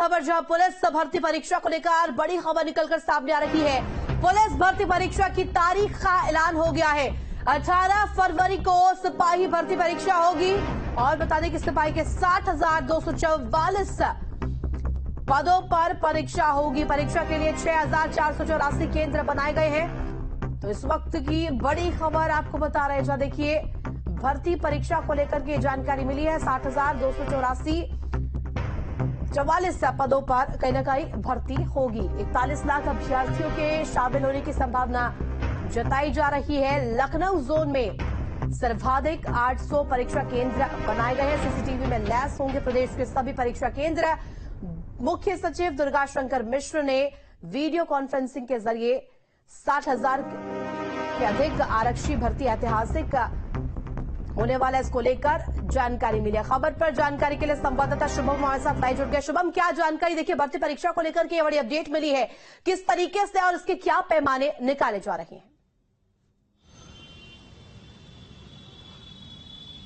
खबर जहां पुलिस भर्ती परीक्षा को लेकर बड़ी खबर निकलकर सामने आ रही है। पुलिस भर्ती परीक्षा की तारीख का ऐलान हो गया है। 18 फरवरी को सिपाही भर्ती परीक्षा होगी और बता दें कि सिपाही के 60,244 पदों पर परीक्षा होगी। परीक्षा के लिए 6,484 केंद्र बनाए गए हैं। तो इस वक्त की बड़ी खबर आपको बता रहे हैं। जहां देखिए भर्ती परीक्षा को लेकर के जानकारी मिली है। 60,284 पदों पर कहीं ना कहीं भर्ती होगी। 41 लाख अभ्यर्थियों के शामिल होने की संभावना जताई जा रही है। लखनऊ जोन में सर्वाधिक 800 परीक्षा केंद्र बनाए गए हैं। सीसीटीवी में लैस होंगे प्रदेश के सभी परीक्षा केंद्र। मुख्य सचिव दुर्गा शंकर मिश्र ने वीडियो कॉन्फ्रेंसिंग के जरिए 60,000 के अधिक आरक्षी भर्ती ऐतिहासिक होने वाला इसको लेकर जानकारी मिली। खबर पर जानकारी के लिए संवाददाता शुभम हमारे साथ लाइव जुड़ गया। शुभम, क्या जानकारी? देखिए भर्ती परीक्षा को लेकर के ये बड़ी अपडेट मिली है, किस तरीके से और इसके क्या पैमाने निकाले जा रहे हैं?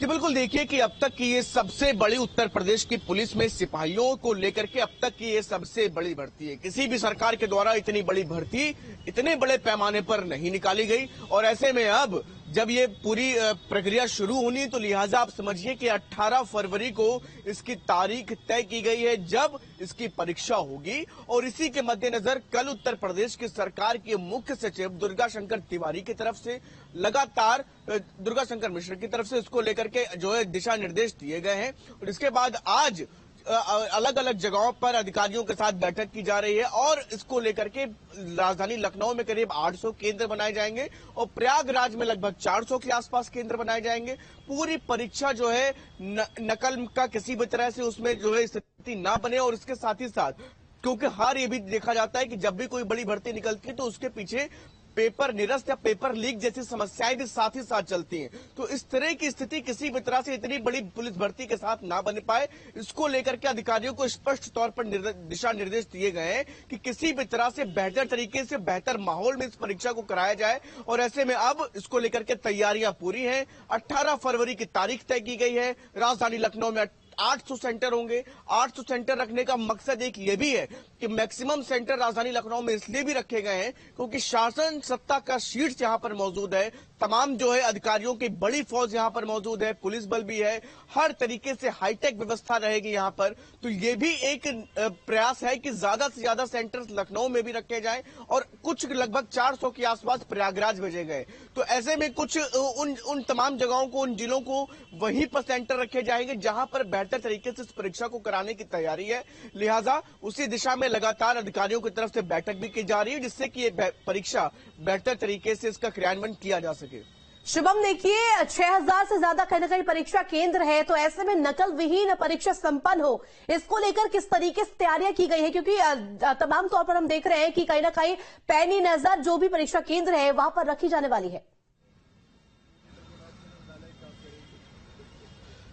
जी बिल्कुल, देखिए कि अब तक की ये सबसे बड़ी उत्तर प्रदेश की पुलिस में सिपाहियों को लेकर के अब तक की ये सबसे बड़ी भर्ती है। किसी भी सरकार के द्वारा इतनी बड़ी भर्ती इतने बड़े पैमाने पर नहीं निकाली गई और ऐसे में अब जब ये पूरी प्रक्रिया शुरू होनी तो लिहाजा आप समझिए कि 18 फरवरी को इसकी तारीख तय की गई है जब इसकी परीक्षा होगी। और इसी के मद्देनजर कल उत्तर प्रदेश की सरकार के मुख्य सचिव दुर्गा शंकर तिवारी की तरफ से लगातार दुर्गा शंकर मिश्र की तरफ से इसको लेकर के जो है दिशा निर्देश दिए गए हैं। और इसके बाद आज अलग अलग जगहों पर अधिकारियों के साथ बैठक की जा रही है और इसको लेकर के राजधानी लखनऊ में करीब 800 केंद्र बनाए जाएंगे और प्रयागराज में लगभग 400 के आसपास केंद्र बनाए जाएंगे। पूरी परीक्षा जो है नकल का किसी भी तरह से उसमें जो है स्थिति ना बने। और इसके साथ ही साथ क्योंकि हर ये भी देखा जाता है कि जब भी कोई बड़ी भर्ती निकलती है तो उसके पीछे पेपर निरस्त या पेपर लीक जैसी समस्याएं भी साथ ही साथ चलती हैं। तो इस तरह की स्थिति किसी भी तरह से इतनी बड़ी पुलिस भर्ती के साथ ना बन पाए, इसको लेकर के अधिकारियों को स्पष्ट तौर पर दिशा निर्देश दिए गए हैं कि किसी भी तरह से बेहतर तरीके से बेहतर माहौल में इस परीक्षा को कराया जाए। और ऐसे में अब इसको लेकर के तैयारियां पूरी हैं। 18 फरवरी की तारीख तय की गई है। राजधानी लखनऊ में 800 सेंटर होंगे। 800 सेंटर रखने का मकसद एक ये भी है कि मैक्सिमम सेंटर राजधानी लखनऊ में इसलिए भी रखे गए हैं क्योंकि शासन सत्ता का शीट्स यहां पर मौजूद है। तमाम जो है अधिकारियों की बड़ी फौज यहां पर मौजूद है, पुलिस बल भी है, हर तरीके से हाईटेक व्यवस्था रहेगी यहां पर। तो ये भी एक प्रयास है कि ज्यादा से ज्यादा सेंटर्स लखनऊ में भी रखे जाएं और कुछ लगभग 400 के आसपास प्रयागराज भेजे गए। तो ऐसे में कुछ उन तमाम जगहों को, उन जिलों को वहीं पर सेंटर रखे जाएंगे जहां पर बेहतर तरीके से इस परीक्षा को कराने की तैयारी है। लिहाजा उसी दिशा में लगातार अधिकारियों की तरफ से बैठक भी की जा रही है जिससे कि ये परीक्षा बेहतर तरीके से इसका क्रियान्वयन किया जा सके। शुभम, देखिए 6,000 से ज्यादा कहीं ना कहीं परीक्षा केंद्र है, तो ऐसे में नकल विहीन परीक्षा संपन्न हो, इसको लेकर किस तरीके से तैयारियां की गई है? क्योंकि तमाम तौर पर हम देख रहे हैं कि कहीं ना कहीं पैनी नजर जो भी परीक्षा केंद्र है वहां पर रखी जाने वाली है।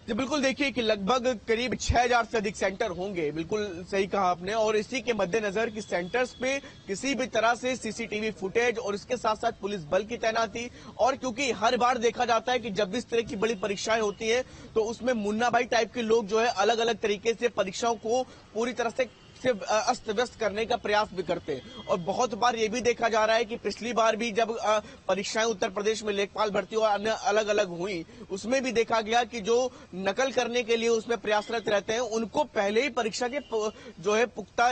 जी बिल्कुल, देखिए कि लगभग करीब 6,000 से अधिक सेंटर होंगे। बिल्कुल सही कहा आपने। और इसी के मद्देनजर कि सेंटर्स पे किसी भी तरह से सीसीटीवी फुटेज और इसके साथ साथ पुलिस बल की तैनाती। और क्योंकि हर बार देखा जाता है कि जब भी इस तरह की बड़ी परीक्षाएं होती है तो उसमें मुन्ना भाई टाइप के लोग जो है अलग अलग तरीके से परीक्षाओं को पूरी तरह से अस्त व्यस्त करने का प्रयास भी करते हैं। और बहुत बार ये भी देखा जा रहा है कि पिछली बार भी जब परीक्षाएं उत्तर प्रदेश में लेखपाल भर्ती और अन्य अलग अलग हुई उसमें भी देखा गया कि जो नकल करने के लिए उसमें प्रयासरत रहते हैं उनको पहले ही परीक्षा के जो है पुख्ता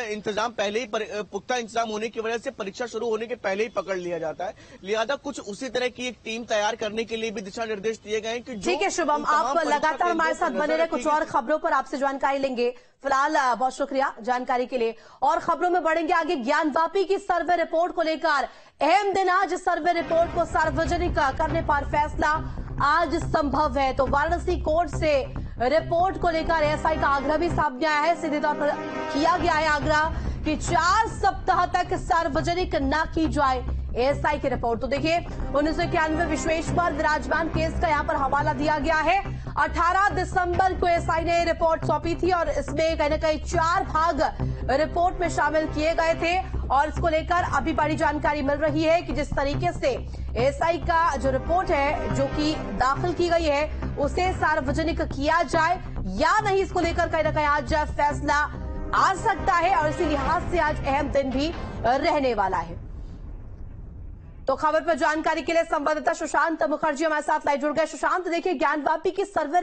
इंतजाम होने की वजह से परीक्षा शुरू होने के पहले ही पकड़ लिया जाता है। लिहाजा कुछ उसी तरह की एक टीम तैयार करने के लिए भी दिशा निर्देश दिए गए हैं कि ठीक है शुभम, आप लगातार हमारे साथ बने रहे। कुछ और खबरों पर आपसे जानकारी लेंगे। फिलहाल बहुत शुक्रिया जानकारी के लिए। और खबरों में बढ़ेंगे आगे। ज्ञानवापी की सर्वे रिपोर्ट को लेकर अहम दिन आज। सर्वे रिपोर्ट को सार्वजनिक करने पर फैसला आज संभव है। तो वाराणसी कोर्ट से रिपोर्ट को लेकर एएसआई का आग्रह भी सामने आया है। सीधे तौर पर किया गया है आग्रह कि 4 सप्ताह तक सार्वजनिक न की जाए एएसआई की रिपोर्ट। तो देखिए 1991 विश्वेश्वर विराजमान केस का यहां पर हवाला दिया गया है। 18 दिसंबर को एएसआई ने रिपोर्ट सौंपी थी और इसमें कहीं ना कहीं 4 भाग रिपोर्ट में शामिल किए गए थे। और इसको लेकर अभी बड़ी जानकारी मिल रही है कि जिस तरीके से एएसआई का जो रिपोर्ट है जो कि दाखिल की गई है उसे सार्वजनिक किया जाए या नहीं, इसको लेकर कहीं ना कहीं आज फैसला आ सकता है और इसी लिहाज से आज अहम दिन भी रहने वाला है। तो खबर पर जानकारी के लिए संवाददाता सुशांत मुखर्जी हमारे साथ लाइव जुड़ गए। सुशांत, देखिए ज्ञानवापी की सर्वे